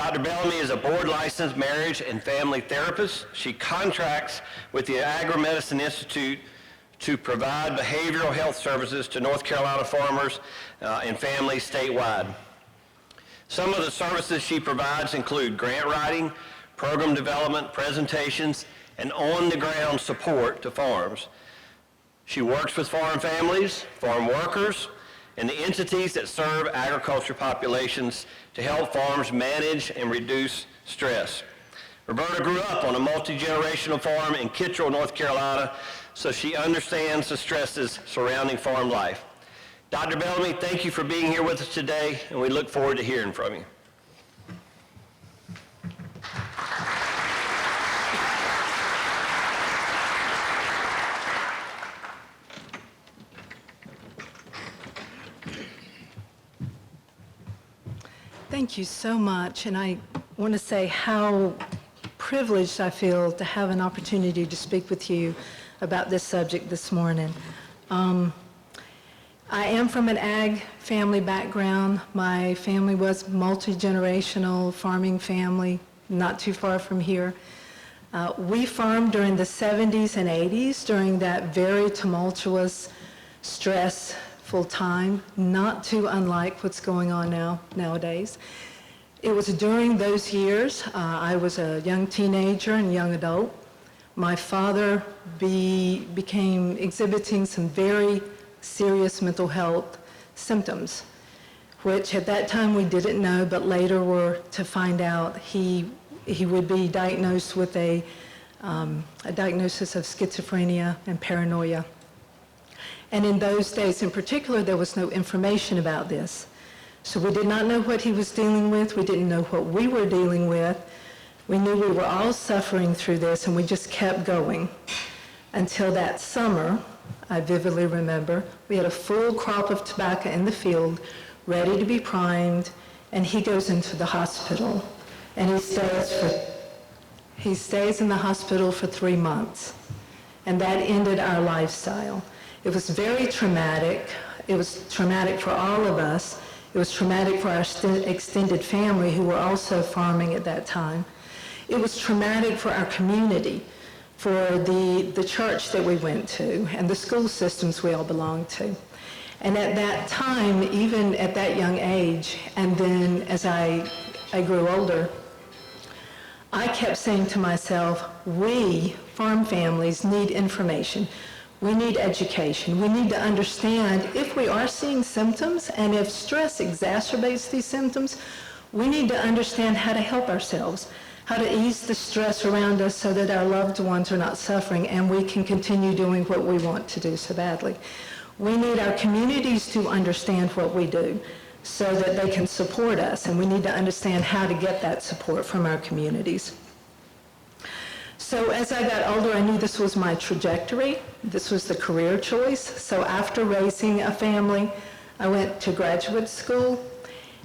Dr. Bellamy is a board-licensed marriage and family therapist. She contracts with the Agri-Medicine Institute to provide behavioral health services to North Carolina farmers and families statewide. Some of the services she provides include grant writing, program development, presentations, and on-the-ground support to farms. She works with farm families, farm workers, and the entities that serve agriculture populations to help farms manage and reduce stress. Roberta grew up on a multi-generational farm in Kittrell, North Carolina, so she understands the stresses surrounding farm life. Dr. Bellamy, thank you for being here with us today, and we look forward to hearing from you. Thank you so much, and I want to say how privileged I feel to have an opportunity to speak with you about this subject this morning. I am from an ag family background. My family was multi-generational farming family, not too far from here. We farmed during the 70s and 80s, during that very tumultuous, stressful time, not too unlike what's going on nowadays. It was during those years, I was a young teenager and young adult. My father became exhibiting some very serious mental health symptoms, which at that time we didn't know, but later were to find out. He would be diagnosed with a diagnosis of schizophrenia and paranoia. And in those days in particular, there was no information about this. So we did not know what he was dealing with. We didn't know what we were dealing with. We knew we were all suffering through this, and we just kept going until that summer. I vividly remember we had a full crop of tobacco in the field, ready to be primed, and he goes into the hospital. And he stays in the hospital for 3 months. And that ended our lifestyle. It was very traumatic. It was traumatic for all of us. It was traumatic for our extended family who were also farming at that time. It was traumatic for our community, for the church that we went to, and the school systems we all belonged to. And at that time, even at that young age, and then as I grew older, I kept saying to myself, we, farm families, need information. We need education. We need to understand if we are seeing symptoms, and if stress exacerbates these symptoms, we need to understand how to help ourselves, how to ease the stress around us so that our loved ones are not suffering and we can continue doing what we want to do so badly. We need our communities to understand what we do so that they can support us, and we need to understand how to get that support from our communities. So as I got older, I knew this was my trajectory. This was the career choice. So after raising a family, I went to graduate school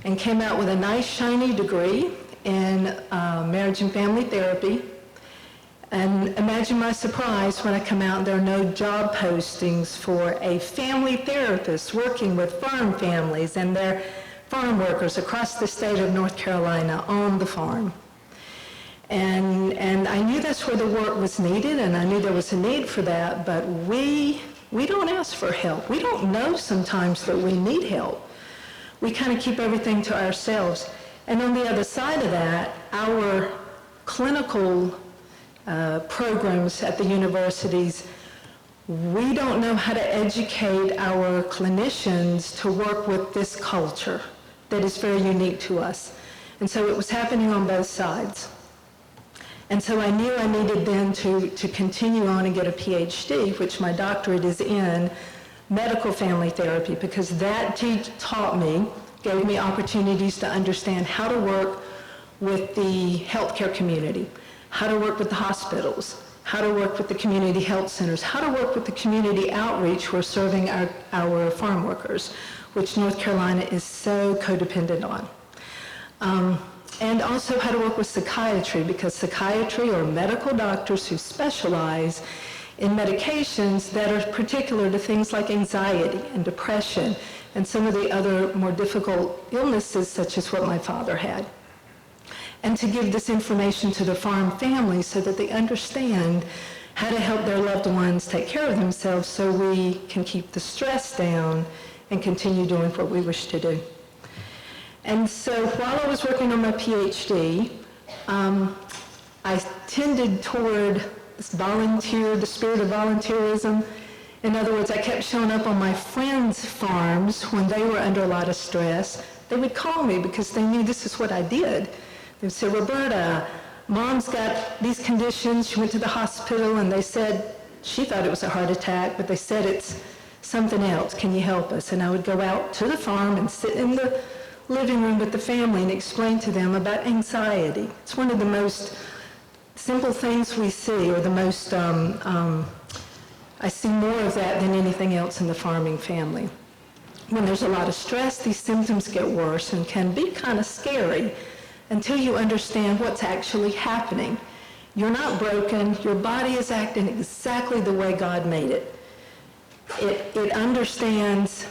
and came out with a nice shiny degree in marriage and family therapy. And imagine my surprise when I come out and there are no job postings for a family therapist working with farm families and their farm workers across the state of North Carolina on the farm. And I knew that's where the work was needed, and I knew there was a need for that, but we don't ask for help. We don't know sometimes that we need help. We kind of keep everything to ourselves. And on the other side of that, our clinical programs at the universities, we don't know how to educate our clinicians to work with this culture that is very unique to us. And so it was happening on both sides. And so I knew I needed then to continue on and get a PhD, which my doctorate is in medical family therapy, because that taught me, gave me opportunities to understand how to work with the healthcare community, how to work with the hospitals, how to work with the community health centers, how to work with the community outreach who are serving our farm workers, which North Carolina is so codependent on. And also how to work with psychiatry, because psychiatry are medical doctors who specialize in medications that are particular to things like anxiety and depression and some of the other more difficult illnesses such as what my father had. and to give this information to the farm families so that they understand how to help their loved ones take care of themselves so we can keep the stress down and continue doing what we wish to do. And so while I was working on my PhD, I tended toward the spirit of volunteerism. In other words, I kept showing up on my friends' farms when they were under a lot of stress. They would call me because they knew this is what I did. They would say, Roberta, Mom's got these conditions. She went to the hospital and they said, she thought it was a heart attack, but they said it's something else. Can you help us? And I would go out to the farm and sit in the living room with the family and explain to them about anxiety. It's one of the most simple things we see, or the most, I see more of that than anything else in the farming family. When there's a lot of stress, these symptoms get worse and can be kind of scary until you understand what's actually happening. You're not broken. Your body is acting exactly the way God made it. It understands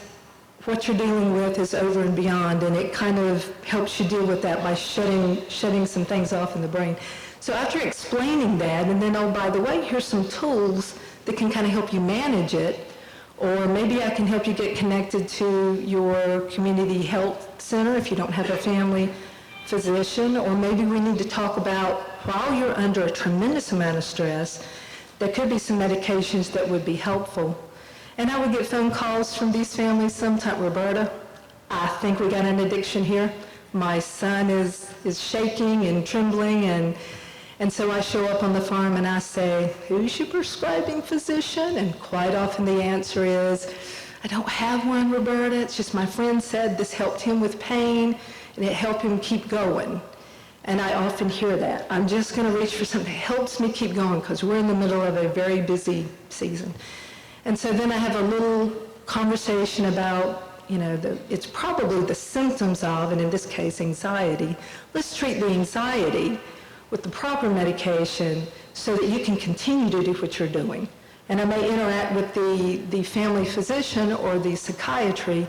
what you're dealing with is over and beyond, and it kind of helps you deal with that by shutting some things off in the brain. So after explaining that, and then, oh, by the way, here's some tools that can kind of help you manage it, or maybe I can help you get connected to your community health center if you don't have a family physician, or maybe we need to talk about, while you're under a tremendous amount of stress, there could be some medications that would be helpful. And I would get phone calls from these families sometimes, Roberta, I think we got an addiction here. My son is shaking and trembling, and so I show up on the farm and I say, who's your prescribing physician? And quite often the answer is, I don't have one, Roberta. It's just my friend said this helped him with pain and it helped him keep going. And I often hear that. I'm just going to reach for something that helps me keep going because we're in the middle of a very busy season. And so then I have a little conversation about, it's probably the symptoms of, and in this case, anxiety. Let's treat the anxiety with the proper medication so that you can continue to do what you're doing. And I may interact with the family physician or the psychiatry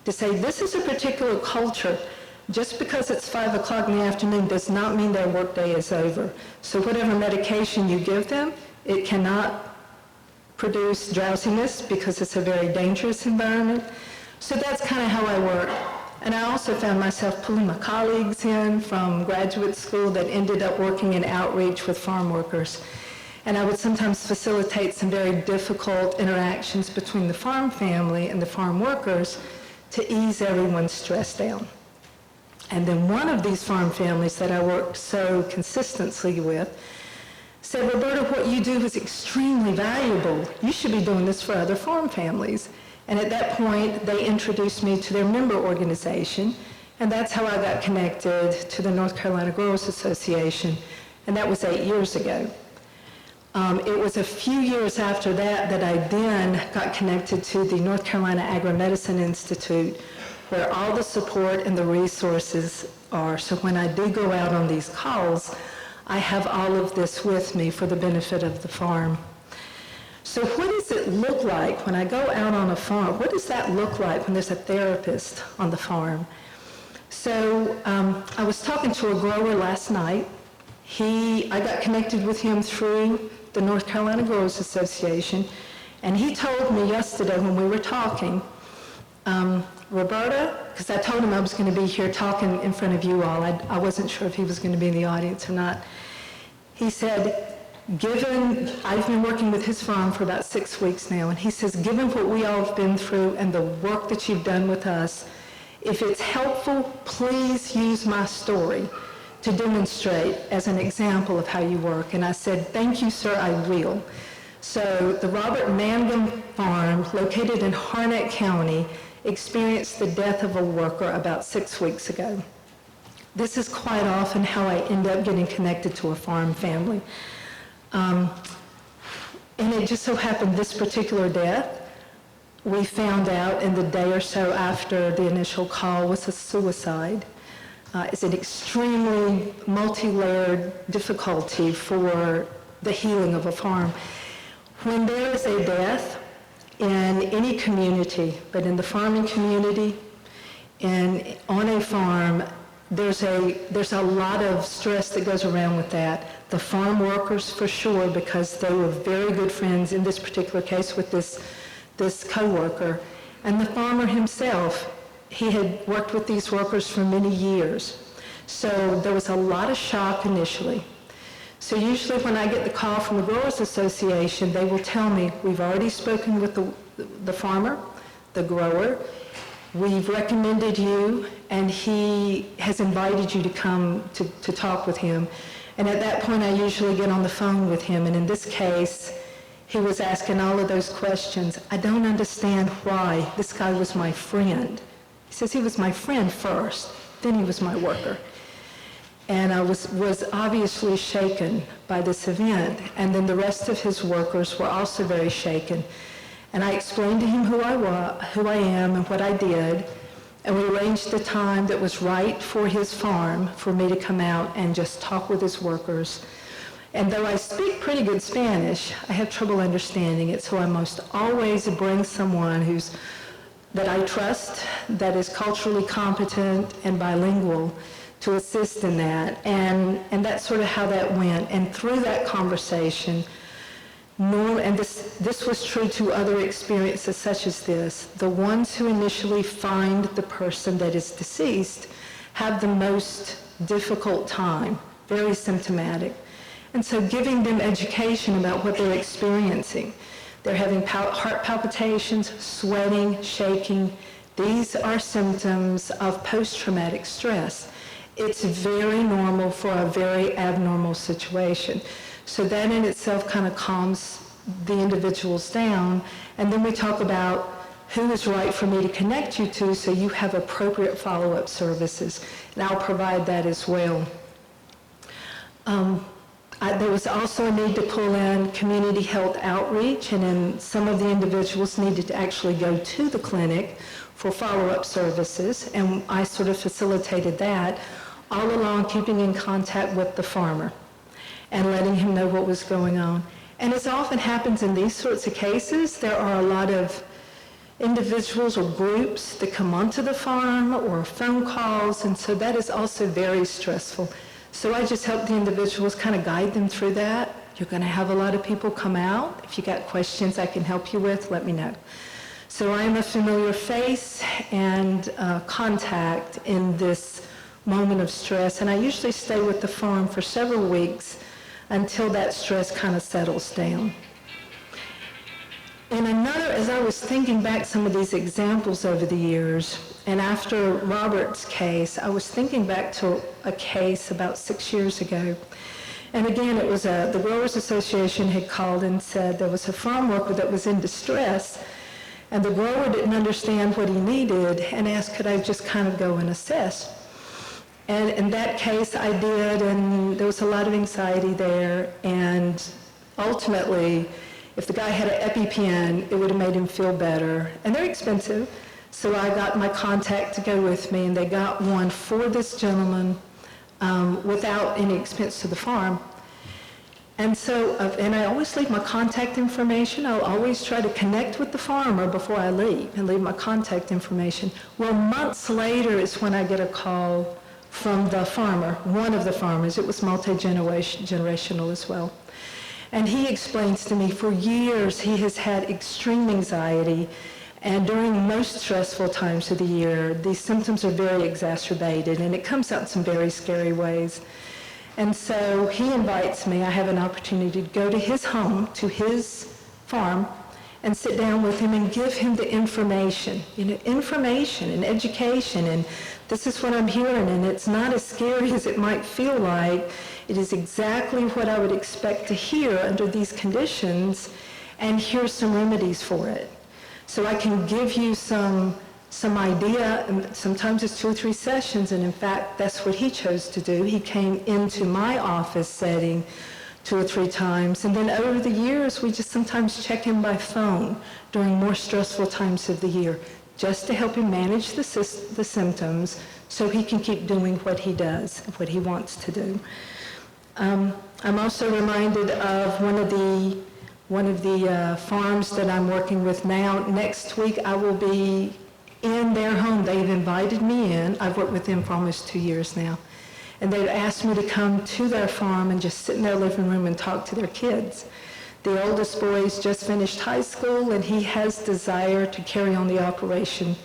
to say, this is a particular culture. Just because it's 5 o'clock in the afternoon does not mean their workday is over. So whatever medication you give them, it cannot produce drowsiness because it's a very dangerous environment. So that's kind of how I work. And I also found myself pulling my colleagues in from graduate school that ended up working in outreach with farm workers. And I would sometimes facilitate some very difficult interactions between the farm family and the farm workers to ease everyone's stress down. And then one of these farm families that I worked so consistently with said, Roberta, what you do is extremely valuable. You should be doing this for other farm families. And at that point, they introduced me to their member organization, and that's how I got connected to the North Carolina Growers Association, and that was 8 years ago. It was a few years after that that I then got connected to the North Carolina Agri-Medicine Institute, where all the support and the resources are. So when I do go out on these calls, I have all of this with me for the benefit of the farm. So what does it look like when I go out on a farm? What does that look like when there's a therapist on the farm? So I was talking to a grower last night. I got connected with him through the North Carolina Growers Association, and he told me yesterday when we were talking, Roberta, because I told him I was going to be here talking in front of you all. I wasn't sure if he was going to be in the audience or not. He said, I've been working with his farm for about 6 weeks now, and he says, given what we all have been through and the work that you've done with us, if it's helpful, please use my story to demonstrate as an example of how you work. And I said, thank you, sir, I will. So the Robert Mangum Farm, located in Harnett County, experienced the death of a worker about 6 weeks ago. This is quite often how I end up getting connected to a farm family. And it just so happened this particular death, we found out in the day or so after the initial call was a suicide. It's an extremely multi-layered difficulty for the healing of a farm. When there is a death in any community, but in the farming community and on a farm, there's a lot of stress that goes around with that. The farm workers, for sure, because they were very good friends in this particular case with this coworker. And the farmer himself, he had worked with these workers for many years. So there was a lot of shock initially. So usually when I get the call from the Growers Association, they will tell me, we've already spoken with the farmer, the grower, we've recommended you, and he has invited you to come to talk with him. And at that point, I usually get on the phone with him, and in this case, he was asking all of those questions. I don't understand why this guy was my friend. He says he was my friend first, then he was my worker. And I was obviously shaken by this event, and then the rest of his workers were also very shaken. And I explained to him who I am and what I did, and we arranged a time that was right for his farm for me to come out and just talk with his workers. And though I speak pretty good Spanish, I have trouble understanding it, so I must always bring someone that I trust, that is culturally competent and bilingual, to assist in that. And that's sort of how that went. And through that conversation, and this was true to other experiences such as this, the ones who initially find the person that is deceased have the most difficult time, very symptomatic. And so giving them education about what they're experiencing, they're having heart palpitations, sweating, shaking. These are symptoms of post-traumatic stress. It's very normal for a very abnormal situation. So that in itself kind of calms the individuals down. And then we talk about who is right for me to connect you to so you have appropriate follow-up services. And I'll provide that as well. There was also a need to pull in community health outreach, and then some of the individuals needed to actually go to the clinic for follow-up services, and I sort of facilitated that, all along keeping in contact with the farmer and letting him know what was going on. And as often happens in these sorts of cases, there are a lot of individuals or groups that come onto the farm or phone calls, and so that is also very stressful. So I just help the individuals kind of guide them through that. You're going to have a lot of people come out. If you got questions I can help you with, let me know. So I am a familiar face and contact in this moment of stress, and I usually stay with the farm for several weeks until that stress kind of settles down. And another, as I was thinking back some of these examples over the years, and after Robert's case, I was thinking back to a case about 6 years ago. And again, it was the Growers Association had called and said there was a farm worker that was in distress, and the grower didn't understand what he needed and asked, could I just kind of go and assess? And in that case, I did, and there was a lot of anxiety there, and ultimately, if the guy had an EpiPen, it would have made him feel better. And they're expensive, so I got my contact to go with me, and they got one for this gentleman without any expense to the farm. And so, and I always leave my contact information. I'll always try to connect with the farmer before I leave and leave my contact information. Well, months later is when I get a call from the farmer, one of the farmers. It was multi-generational as well. And he explains to me for years he has had extreme anxiety, and during most stressful times of the year, these symptoms are very exacerbated, and it comes out in some very scary ways. And so he invites me, I have an opportunity to go to his home, to his farm, and sit down with him and give him the information, information and education, and this is what I'm hearing, and it's not as scary as it might feel like. It is exactly what I would expect to hear under these conditions, and here's some remedies for it. So I can give you some idea, and sometimes it's 2 or 3 sessions, and in fact, that's what he chose to do. He came into my office setting 2 or 3 times, and then over the years, we just sometimes check in by phone during more stressful times of the year, just to help him manage the symptoms so he can keep doing what he does, what he wants to do. I'm also reminded of one of the farms that I'm working with now. Next week, I will be in their home. They've invited me in. I've worked with them for almost 2 years now. And they've asked me to come to their farm and just sit in their living room and talk to their kids. The oldest boy's just finished high school, and he has desire to carry on the operation.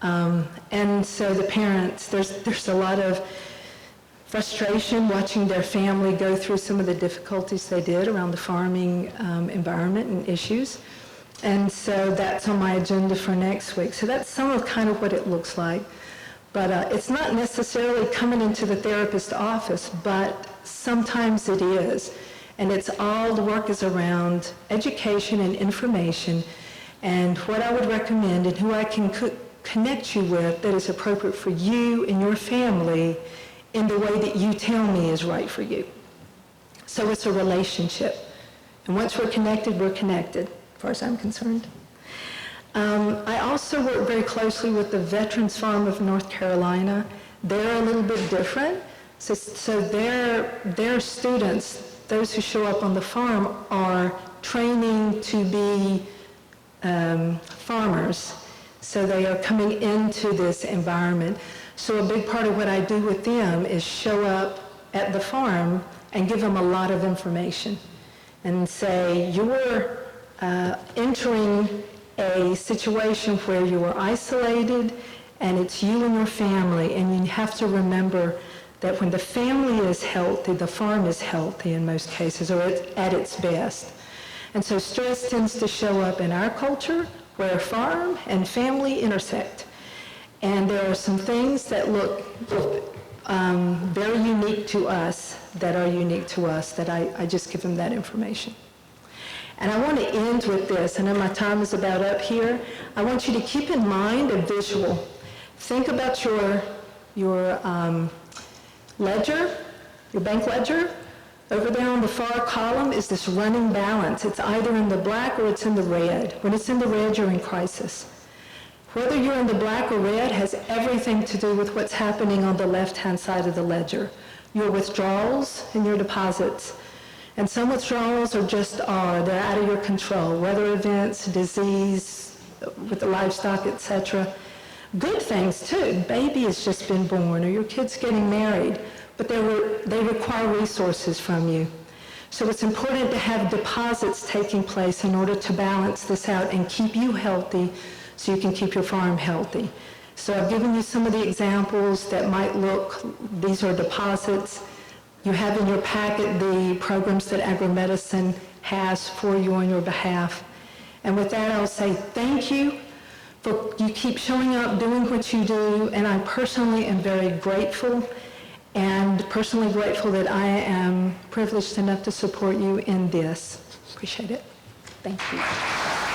And so the parents, there's a lot of frustration watching their family go through some of the difficulties they did around the farming environment and issues. And so that's on my agenda for next week. So that's some of kind of what it looks like. But it's not necessarily coming into the therapist's office, but sometimes it is. And it's all the work is around education and information and what I would recommend and who I can connect you with that is appropriate for you and your family in the way that you tell me is right for you. So it's a relationship. And once we're connected, as far as I'm concerned. I also work very closely with the Veterans Farm of North Carolina. They're a little bit different. So their students, those who show up on the farm, are training to be farmers. So they are coming into this environment. So a big part of what I do with them is show up at the farm and give them a lot of information and say, you're entering a situation where you are isolated and it's you and your family, and you have to remember that when the family is healthy, the farm is healthy in most cases, or it's at its best. And so stress tends to show up in our culture where farm and family intersect. And there are some things that look very unique to us, that are unique to us, that I just give them that information. And I want to end with this. I know my time is about up here. I want you to keep in mind a visual. Think about your ledger, your bank ledger. Over there on the far column is this running balance. It's either in the black or it's in the red. When it's in the red, you're in crisis. Whether you're in the black or red has everything to do with what's happening on the left-hand side of the ledger. Your withdrawals and your deposits. And some withdrawals are they're out of your control. Weather events, disease with the livestock, etc. Good things too. Baby has just been born, or your kid's getting married, but they require resources from you. So it's important to have deposits taking place in order to balance this out and keep you healthy so you can keep your farm healthy. So I've given you some of the examples that might look, these are deposits. You have in your packet the programs that agrimedicine has for you on your behalf. And with that, I'll say thank you for you keep showing up, doing what you do, and I personally am very grateful, and personally grateful that I am privileged enough to support you in this. Appreciate it. Thank you.